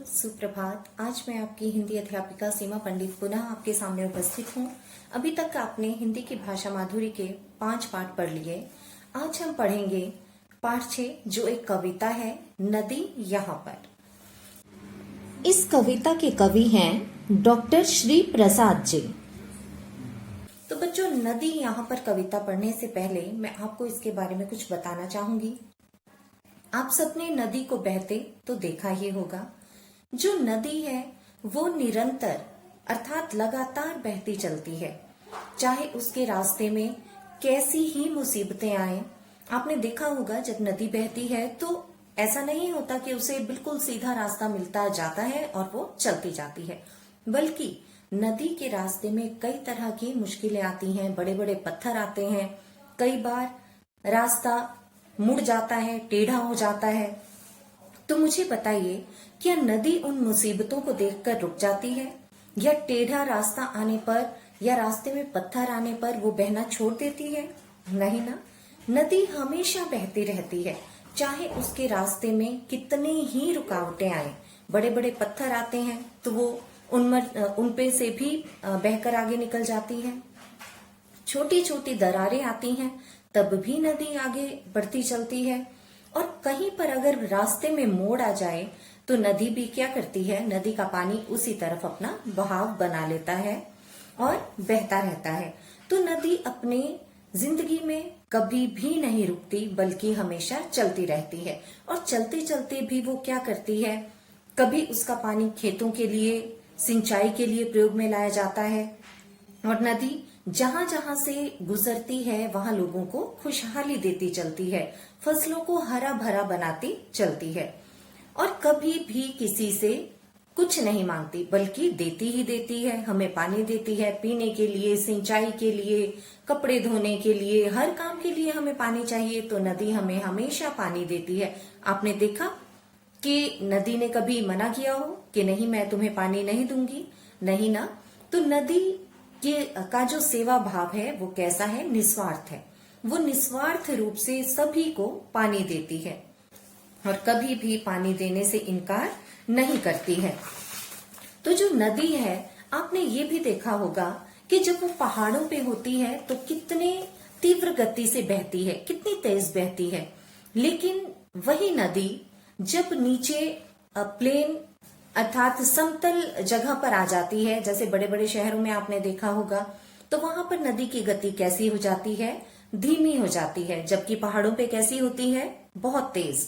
सुप्रभात। आज मैं आपकी हिंदी अध्यापिका सीमा पंडित पुनः आपके सामने उपस्थित हूँ। अभी तक आपने हिंदी की भाषा माधुरी के 5 पाठ पढ़ लिए। आज हम पढ़ेंगे पाठ 6 जो एक कविता है, नदी यहाँ पर। इस कविता के कवि हैं डॉक्टर श्री प्रसाद जी। तो बच्चों, नदी यहाँ पर कविता पढ़ने से पहले मैं आपको इसके बारे में कुछ बताना चाहूंगी। आप सबने नदी को बहते तो देखा ही होगा। जो नदी है वो निरंतर अर्थात लगातार बहती चलती है, चाहे उसके रास्ते में कैसी ही मुसीबतें आए। आपने देखा होगा जब नदी बहती है तो ऐसा नहीं होता कि उसे बिल्कुल सीधा रास्ता मिलता जाता है और वो चलती जाती है, बल्कि नदी के रास्ते में कई तरह की मुश्किलें आती हैं, बड़े बड़े पत्थर आते हैं। कई बार रास्ता मुड़ जाता है, टेढ़ा हो जाता है। तो मुझे बताइए, क्या नदी उन मुसीबतों को देखकर रुक जाती है, या टेढ़ा रास्ता आने पर या रास्ते में पत्थर आने पर वो बहना छोड़ देती है? नहीं ना, नदी हमेशा बहती रहती है, चाहे उसके रास्ते में कितनी ही रुकावटें आए। बड़े बड़े पत्थर आते हैं तो वो उन पे से भी बहकर आगे निकल जाती है। छोटी छोटी दरारें आती हैं तब भी नदी आगे बढ़ती चलती है। और कहीं पर अगर रास्ते में मोड़ आ जाए तो नदी भी क्या करती है, नदी का पानी उसी तरफ अपना बहाव बना लेता है और बहता रहता है। तो नदी अपने जिंदगी में कभी भी नहीं रुकती, बल्कि हमेशा चलती रहती है। और चलते चलते भी वो क्या करती है, कभी उसका पानी खेतों के लिए, सिंचाई के लिए प्रयोग में लाया जाता है। और नदी जहां जहां से गुजरती है वहां लोगों को खुशहाली देती चलती है, फसलों को हरा भरा बनाती चलती है। और कभी भी किसी से कुछ नहीं मांगती, बल्कि देती ही देती है। हमें पानी देती है पीने के लिए, सिंचाई के लिए, कपड़े धोने के लिए, हर काम के लिए हमें पानी चाहिए, तो नदी हमें हमेशा पानी देती है। आपने देखा कि नदी ने कभी मना किया हो कि नहीं, मैं तुम्हें पानी नहीं दूंगी? नहीं ना। तो नदी का जो सेवा भाव है वो कैसा है, निस्वार्थ है। वो निस्वार्थ रूप से सभी को पानी देती है और कभी भी पानी देने से इनकार नहीं करती है। तो जो नदी है, आपने ये भी देखा होगा कि जब वो पहाड़ों पे होती है तो कितने तीव्र गति से बहती है, कितनी तेज बहती है। लेकिन वही नदी जब नीचे प्लेन अर्थात समतल जगह पर आ जाती है, जैसे बड़े बड़े शहरों में आपने देखा होगा, तो वहां पर नदी की गति कैसी हो जाती है, धीमी हो जाती है। जबकि पहाड़ों पे कैसी होती है, बहुत तेज।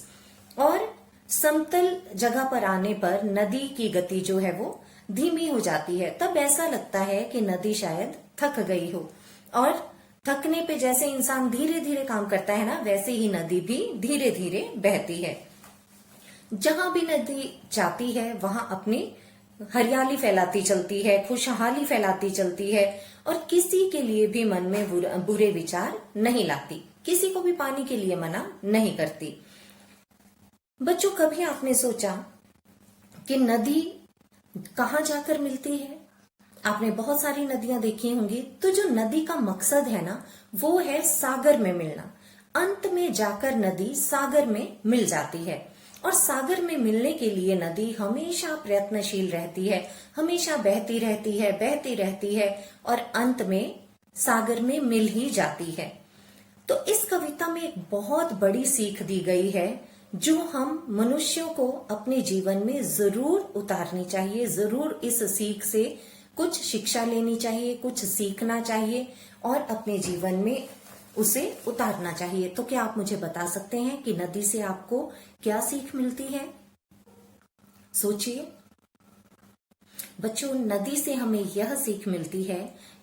और समतल जगह पर आने पर नदी की गति जो है वो धीमी हो जाती है। तब ऐसा लगता है कि नदी शायद थक गई हो, और थकने पे जैसे इंसान धीरे धीरे काम करता है ना, वैसे ही नदी भी धीरे धीरे बहती है। जहां भी नदी जाती है वहां अपनी हरियाली फैलाती चलती है, खुशहाली फैलाती चलती है, और किसी के लिए भी मन में बुरे विचार नहीं लाती, किसी को भी पानी के लिए मना नहीं करती। बच्चों, कभी आपने सोचा कि नदी कहाँ जाकर मिलती है? आपने बहुत सारी नदियां देखी होंगी। तो जो नदी का मकसद है ना, वो है सागर में मिलना। अंत में जाकर नदी सागर में मिल जाती है, और सागर में मिलने के लिए नदी हमेशा प्रयत्नशील रहती है, हमेशा बहती रहती है, बहती रहती है, और अंत में सागर में मिल ही जाती है। तो इस कविता में एक बहुत बड़ी सीख दी गई है, जो हम मनुष्यों को अपने जीवन में जरूर उतारनी चाहिए। जरूर इस सीख से कुछ शिक्षा लेनी चाहिए, कुछ सीखना चाहिए और अपने जीवन में उसे उतारना चाहिए। तो क्या आप मुझे बता सकते हैं कि नदी से आपको क्या सीख मिलती है? सोचिए बच्चों, नदी से हमें यह सीख मिलती है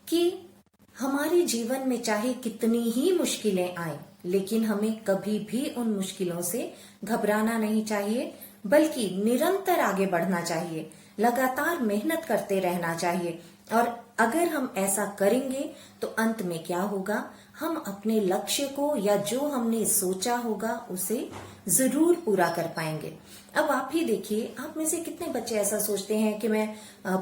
कि हमारे जीवन में चाहे कितनी ही मुश्किलें आए, लेकिन हमें कभी भी उन मुश्किलों से घबराना नहीं चाहिए, बल्कि निरंतर आगे बढ़ना चाहिए, लगातार मेहनत करते रहना चाहिए। और अगर हम ऐसा करेंगे तो अंत में क्या होगा, हम अपने लक्ष्य को या जो हमने सोचा होगा उसे जरूर पूरा कर पाएंगे। अब आप ही देखिए, आप में से कितने बच्चे ऐसा सोचते हैं कि मैं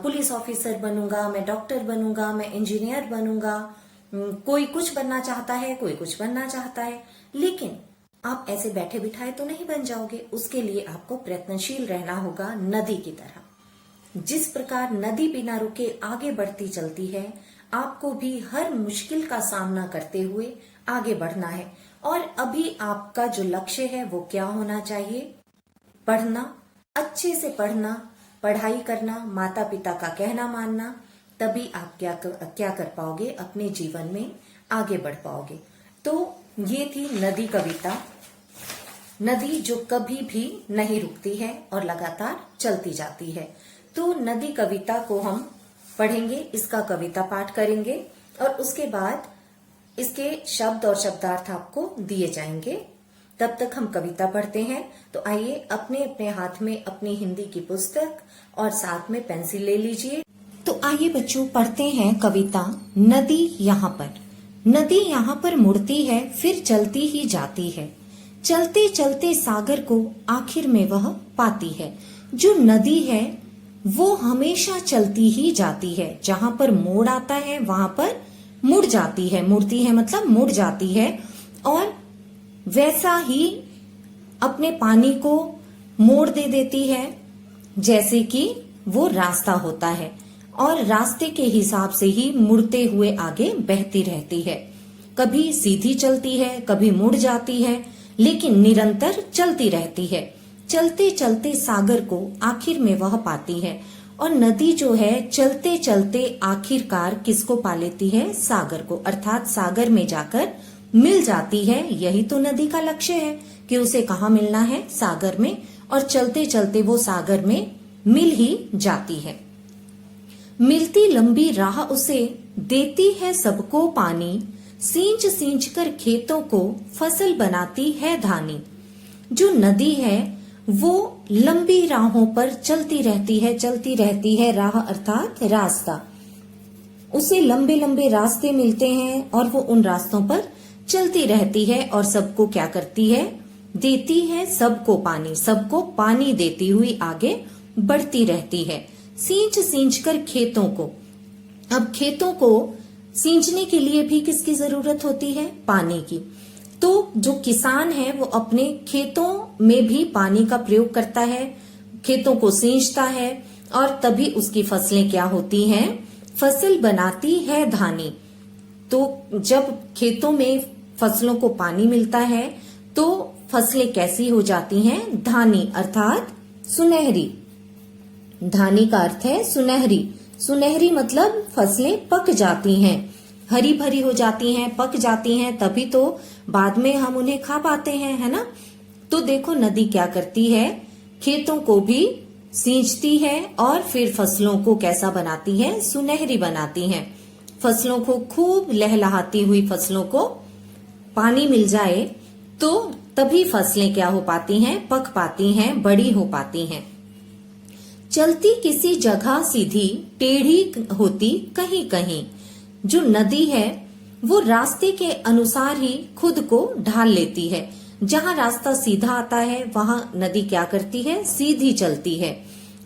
पुलिस ऑफिसर बनूंगा, मैं डॉक्टर बनूंगा, मैं इंजीनियर बनूंगा। कोई कुछ बनना चाहता है, कोई कुछ बनना चाहता है, लेकिन आप ऐसे बैठे बिठाए तो नहीं बन जाओगे, उसके लिए आपको प्रयत्नशील रहना होगा नदी की तरह। जिस प्रकार नदी बिना रुके आगे बढ़ती चलती है, आपको भी हर मुश्किल का सामना करते हुए आगे बढ़ना है। और अभी आपका जो लक्ष्य है वो क्या होना चाहिए? पढ़ना, अच्छे से पढ़ना, पढ़ाई करना, माता पिता का कहना मानना, तभी आप क्या कर पाओगे, अपने जीवन में आगे बढ़ पाओगे। तो ये थी नदी कविता। नदी जो कभी भी नहीं रुकती है और लगातार चलती जाती है। तो नदी कविता को हम पढ़ेंगे, इसका कविता पाठ करेंगे और उसके बाद इसके शब्द और शब्दार्थ आपको दिए जाएंगे। तब तक हम कविता पढ़ते हैं। तो आइए अपने अपने हाथ में अपनी हिंदी की पुस्तक और साथ में पेंसिल ले लीजिए। तो आइए बच्चों पढ़ते हैं कविता। नदी यहाँ पर। नदी यहाँ पर मुड़ती है, फिर चलती ही जाती है। चलते चलते सागर को आखिर में वह पाती है। जो नदी है वो हमेशा चलती ही जाती है। जहाँ पर मोड़ आता है वहां पर मुड़ जाती है। मुड़ती है मतलब मुड़ जाती है। और वैसा ही अपने पानी को मोड़ दे देती है जैसे कि वो रास्ता होता है। और रास्ते के हिसाब से ही मुड़ते हुए आगे बहती रहती है। कभी सीधी चलती है, कभी मुड़ जाती है, लेकिन निरंतर चलती रहती है। चलते चलते सागर को आखिर में वह पाती है। और नदी जो है चलते चलते आखिरकार किसको पा लेती है? सागर को, अर्थात सागर में जाकर मिल जाती है। यही तो नदी का लक्ष्य है कि उसे कहाँ मिलना है? सागर में। और चलते चलते वो सागर में मिल ही जाती है। मिलती लंबी राह उसे देती है सबको पानी, सींच सींच कर खेतों को फसल बनाती है धानी। जो नदी है वो लंबी राहों पर चलती रहती है। राह अर्थात रास्ता। उसे लंबे लंबे रास्ते मिलते हैं और वो उन रास्तों पर चलती रहती है और सबको क्या करती है? देती है सबको पानी। सबको पानी देती हुई आगे बढ़ती रहती है। सींच सींच कर खेतों को। अब खेतों को सींचने के लिए भी किसकी जरूरत होती है? पानी की। तो जो किसान है वो अपने खेतों में भी पानी का प्रयोग करता है, खेतों को सींचता है और तभी उसकी फसलें क्या होती हैं? फसल बनाती है धानी। तो जब खेतों में फसलों को पानी मिलता है तो फसलें कैसी हो जाती हैं? धानी अर्थात सुनहरी। धानी का अर्थ है सुनहरी। सुनहरी मतलब फसलें पक जाती हैं, हरी भरी हो जाती हैं, पक जाती हैं, तभी तो बाद में हम उन्हें खा पाते हैं, है ना। तो देखो नदी क्या करती है? खेतों को भी सींचती है और फिर फसलों को कैसा बनाती है? सुनहरी बनाती है। फसलों को खूब लहलहाती हुई फसलों को पानी मिल जाए तो तभी फसलें क्या हो पाती हैं? पक पाती हैं, बड़ी हो पाती हैं। चलती किसी जगह सीधी, टेढ़ी होती कहीं कहीं। जो नदी है वो रास्ते के अनुसार ही खुद को ढाल लेती है। जहाँ रास्ता सीधा आता है वहां नदी क्या करती है? सीधी चलती है।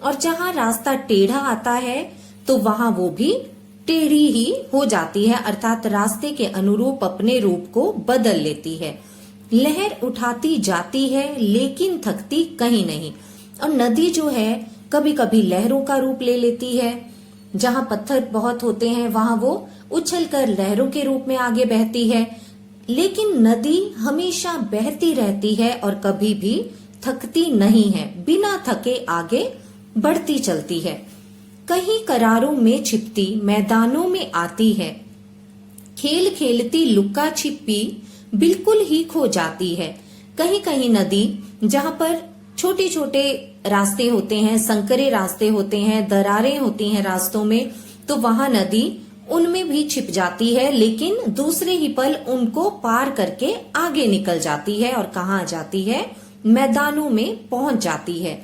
और जहाँ रास्ता टेढ़ा आता है तो वहां वो भी टेढ़ी ही हो जाती है, अर्थात रास्ते के अनुरूप अपने रूप को बदल लेती है। लहर उठाती जाती है लेकिन थकती कहीं नहीं। और नदी जो है कभी कभी लहरों का रूप ले लेती है। जहाँ पत्थर बहुत होते हैं वहां वो उछलकर लहरों के रूप में आगे बहती है। लेकिन नदी हमेशा बहती रहती है और कभी भी थकती नहीं है। बिना थके आगे बढ़ती चलती है। कहीं करारों में छिपती मैदानों में आती है। खेल खेलती लुक्का छिपी बिल्कुल ही खो जाती है। कहीं कहीं नदी जहाँ पर छोटे छोटे रास्ते होते हैं, संकरे रास्ते होते हैं, दरारें होती हैं रास्तों में, तो वहां नदी उनमें भी छिप जाती है, लेकिन दूसरे ही पल उनको पार करके आगे निकल जाती है और कहाँ आ जाती है? मैदानों में पहुंच जाती है।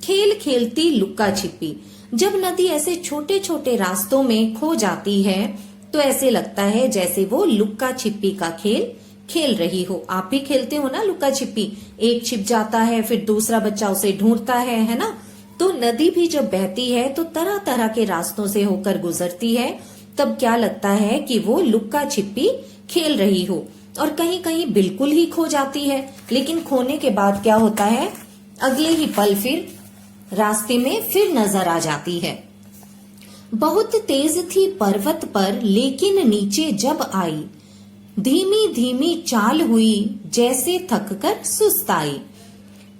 खेल खेलती लुक्का छिपी। जब नदी ऐसे छोटे छोटे रास्तों में खो जाती है तो ऐसे लगता है जैसे वो लुक्का छिपी का खेल खेल रही हो। आप भी खेलते हो ना लुक्का छिपी? एक छिप जाता है फिर दूसरा बच्चा उसे ढूंढता है ना। तो नदी भी जब बहती है तो तरह तरह के रास्तों से होकर गुजरती है, तब क्या लगता है कि वो लुक्का छिपी खेल रही हो। और कहीं कहीं बिल्कुल ही खो जाती है, लेकिन खोने के बाद क्या होता है, अगले ही पल फिर रास्ते में फिर नजर आ जाती है। बहुत तेज थी पर्वत पर लेकिन नीचे जब आई, धीमी धीमी चाल हुई जैसे थक कर सुस्त आई।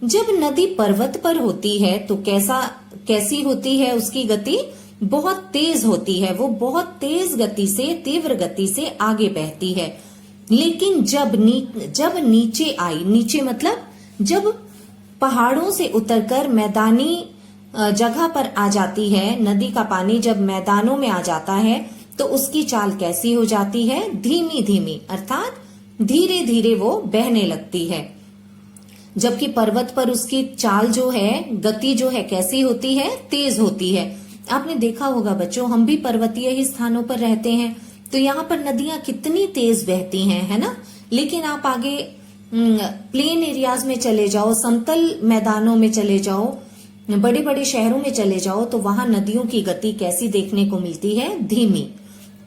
जब नदी पर्वत पर होती है तो कैसी होती है उसकी गति, बहुत तेज होती है, वो बहुत तेज गति से, तीव्र गति से आगे बहती है। लेकिन जब नीचे आई, नीचे मतलब जब पहाड़ों से उतरकर मैदानी जगह पर आ जाती है, नदी का पानी जब मैदानों में आ जाता है तो उसकी चाल कैसी हो जाती है, धीमी धीमी, अर्थात धीरे धीरे वो बहने लगती है। जबकि पर्वत पर उसकी चाल जो है, गति जो है, कैसी होती है, तेज होती है। आपने देखा होगा बच्चों, हम भी पर्वतीय ही स्थानों पर रहते हैं तो यहाँ पर नदियां कितनी तेज बहती हैं, है ना। लेकिन आप आगे प्लेन एरियाज में चले जाओ, समतल मैदानों में चले जाओ, बड़े बड़े शहरों में चले जाओ तो वहां नदियों की गति कैसी देखने को मिलती है, धीमी।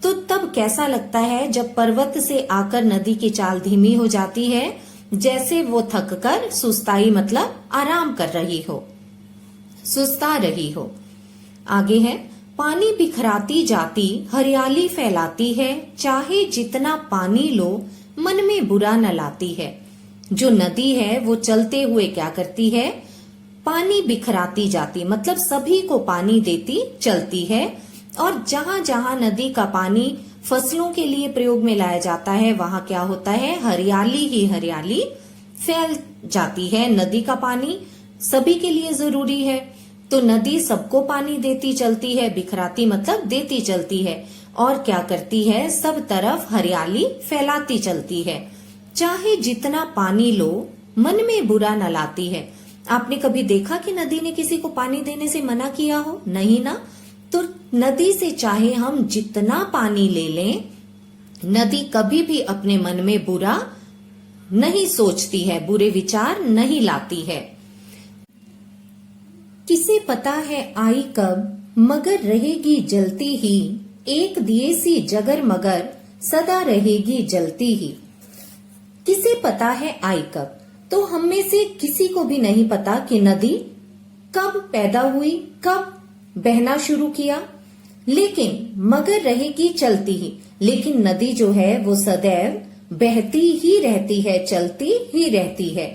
तो तब कैसा लगता है जब पर्वत से आकर नदी की चाल धीमी हो जाती है, जैसे वो थक कर सुस्ताई, मतलब आराम कर रही हो, सुस्ता रही हो। आगे है, पानी बिखराती जाती हरियाली फैलाती है, चाहे जितना पानी लो मन में बुरा न लाती है। जो नदी है वो चलते हुए क्या करती है, पानी बिखराती जाती, मतलब सभी को पानी देती चलती है। और जहां जहां नदी का पानी फसलों के लिए प्रयोग में लाया जाता है वहां क्या होता है, हरियाली ही हरियाली फैल जाती है। नदी का पानी सभी के लिए जरूरी है, तो नदी सबको पानी देती चलती है, बिखराती मतलब देती चलती है, और क्या करती है, सब तरफ हरियाली फैलाती चलती है। चाहे जितना पानी लो मन में बुरा न लाती है। आपने कभी देखा कि नदी ने किसी को पानी देने से मना किया हो, नहीं ना। तो नदी से चाहे हम जितना पानी ले लें, नदी कभी भी अपने मन में बुरा नहीं सोचती है, बुरे विचार नहीं लाती है। किसे पता है आई कब, मगर रहेगी जलती ही, एक दिए सी जगर मगर सदा रहेगी जलती ही। किसे पता है आई कब, तो हम में से किसी को भी नहीं पता कि नदी कब पैदा हुई, कब बहना शुरू किया, लेकिन मगर रहेगी चलती ही, लेकिन नदी जो है वो सदैव बहती ही रहती है, चलती ही रहती है।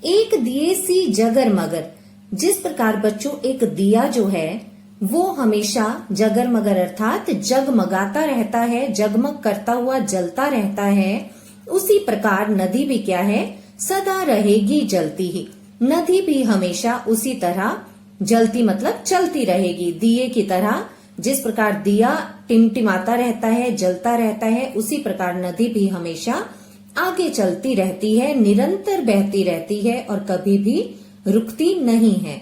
एक दिए सी जगर मगर, जिस प्रकार बच्चों एक दिया जो है वो हमेशा जगर मगर अर्थात जगमगाता रहता है, जगमग करता हुआ जलता रहता है, उसी प्रकार नदी भी क्या है, सदा रहेगी जलती ही। नदी भी हमेशा उसी तरह जलती मतलब चलती रहेगी, दिए की तरह। जिस प्रकार दिया टिमटिमाता रहता है, जलता रहता है, उसी प्रकार नदी भी हमेशा आगे चलती रहती है, निरंतर बहती रहती है और कभी भी रुकती नहीं है।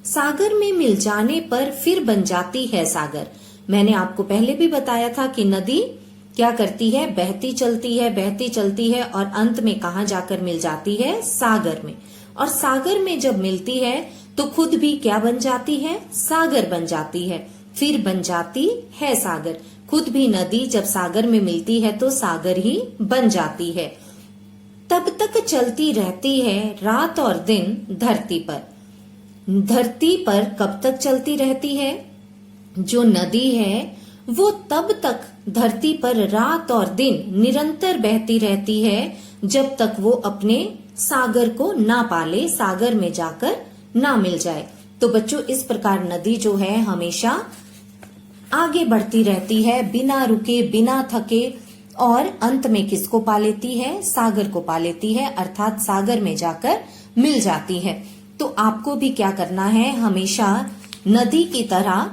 सागर में मिल जाने पर फिर बन जाती है सागर। मैंने आपको पहले भी बताया था कि नदी क्या करती है, बहती चलती है, बहती चलती है और अंत में कहाँ जाकर मिल जाती है, सागर में। और सागर में जब मिलती है तो खुद भी क्या बन जाती है, सागर बन जाती है, फिर बन जाती है सागर। खुद भी नदी जब सागर में मिलती है तो सागर ही बन जाती है। तब तक चलती रहती है रात और दिन धरती पर। धरती पर कब तक चलती रहती है, जो नदी है वो तब तक धरती पर रात और दिन निरंतर बहती रहती है जब तक वो अपने सागर को ना पाले, सागर में जाकर ना मिल जाए। तो बच्चों इस प्रकार नदी जो है हमेशा आगे बढ़ती रहती है, बिना रुके, बिना थके, और अंत में किसको पा लेती है, सागर को पा लेती है, अर्थात सागर में जाकर मिल जाती है। तो आपको भी क्या करना है, हमेशा नदी की तरह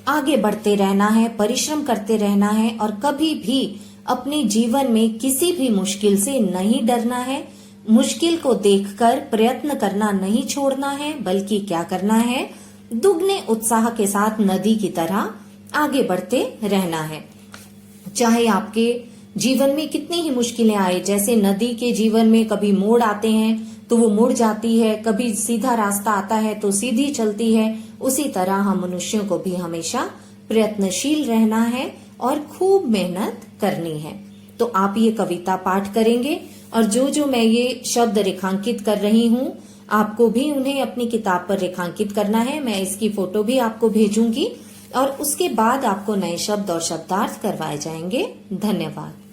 आगे बढ़ते रहना है, परिश्रम करते रहना है और कभी भी अपने जीवन में किसी भी मुश्किल से नहीं डरना है। मुश्किल को देखकर प्रयत्न करना नहीं छोड़ना है, बल्कि क्या करना है, दुगने उत्साह के साथ नदी की तरह आगे बढ़ते रहना है। चाहे आपके जीवन में कितनी ही मुश्किलें आए, जैसे नदी के जीवन में कभी मोड़ आते हैं तो वो मुड़ जाती है, कभी सीधा रास्ता आता है तो सीधी चलती है, उसी तरह हम मनुष्यों को भी हमेशा प्रयत्नशील रहना है और खूब मेहनत करनी है। तो आप ये कविता पाठ करेंगे और जो जो मैं ये शब्द रेखांकित कर रही हूँ आपको भी उन्हें अपनी किताब पर रेखांकित करना है। मैं इसकी फोटो भी आपको भेजूंगी और उसके बाद आपको नए शब्द और शब्दार्थ करवाए जाएंगे। धन्यवाद।